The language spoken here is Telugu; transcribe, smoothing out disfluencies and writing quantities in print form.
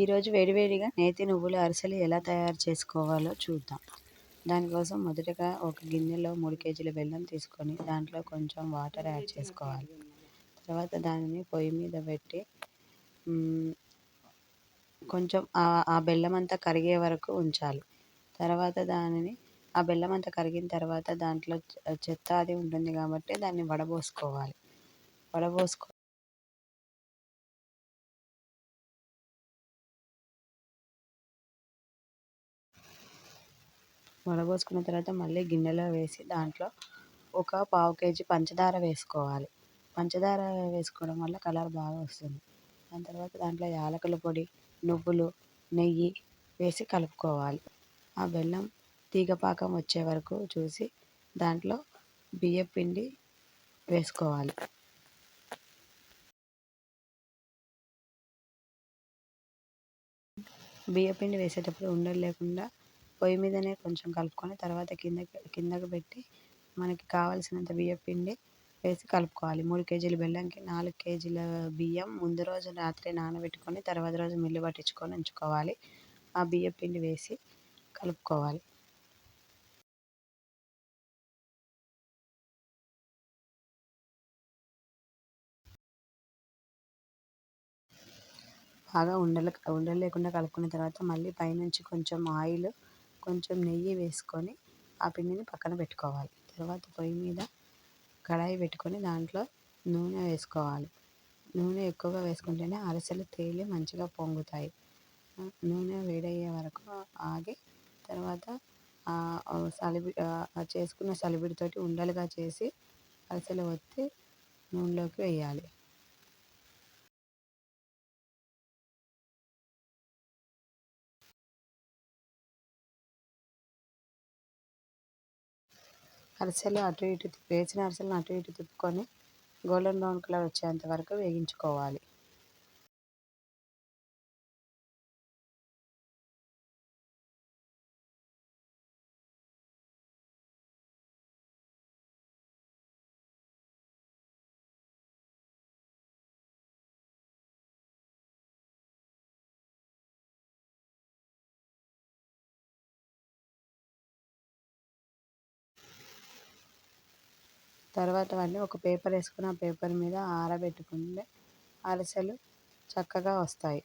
ఈరోజు వేడివేడిగా నేతి నువ్వుల అరిసెలు ఎలా తయారు చేసుకోవాలో చూద్దాం. దానికోసం మొదటగా ఒక గిన్నెలో 3 కేజీల బెల్లం తీసుకొని దాంట్లో కొంచెం వాటర్ యాడ్ చేసుకోవాలి. తర్వాత దానిని పొయ్యి మీద పెట్టి కొంచెం ఆ బెల్లం అంతా కరిగే వరకు ఉంచాలి. తర్వాత ఆ బెల్లం అంతా కరిగిన తర్వాత దాంట్లో చెత్త అది ఉంటుంది కాబట్టి దాన్ని వడబోసుకోవాలి. వడబోసుకున్న తర్వాత మళ్ళీ గిన్నెలో వేసి దాంట్లో ఒక పావు కేజీ పంచదార వేసుకోవాలి. పంచదార వేసుకోవడం వల్ల కలర్ బాగా వస్తుంది. దాని తర్వాత దాంట్లో యాలకుల పొడి, నువ్వులు, నెయ్యి వేసి కలుపుకోవాలి. ఆ బెల్లం తీగపాకం వచ్చే వరకు చూసి దాంట్లో బియ్యపిండి వేసుకోవాలి. బియ్యపిండి వేసేటప్పుడు ఉండలు లేకుండా పొయ్యి మీదనే కొంచెం కలుపుకొని తర్వాత కిందకు పెట్టి మనకి కావాల్సినంత బియ్యపిండి వేసి కలుపుకోవాలి. 3 కేజీల బెల్లంకి 4 కేజీల బియ్యం ముందు రోజు రాత్రి నానబెట్టుకొని తర్వాత రోజు మిల్లు పట్టించుకొని ఉంచుకోవాలి. ఆ బియ్యపిండి వేసి కలుపుకోవాలి. బాగా ఉండలు లేకుండా కలుపుకున్న తర్వాత మళ్ళీ పైనుంచి కొంచెం ఆయిల్, కొంచెం నెయ్యి వేసుకొని ఆ పిండిని పక్కన పెట్టుకోవాలి. తర్వాత పొయ్యి మీద కడాయి పెట్టుకొని దాంట్లో నూనె వేసుకోవాలి. నూనె ఎక్కువగా వేసుకుంటేనే అరిసెలు తేలి మంచిగా పొంగుతాయి. నూనె వేడయ్యే వరకు ఆగి తర్వాత చేసుకున్న సలివిడితోటి ఉండలుగా చేసి అరిసెలు ఒత్తి నూనెలోకి వేయాలి. వేసిన అరిసెలను అటు ఇటు తిప్పుకొని గోల్డెన్ బ్రౌన్ కలర్ వచ్చేంత వరకు వేగించుకోవాలి. తర్వాత వాటిని ఒక పేపర్ వేసుకుని ఆ పేపర్ మీద ఆరబెట్టుకుంటే అరిసెలు చక్కగా వస్తాయి.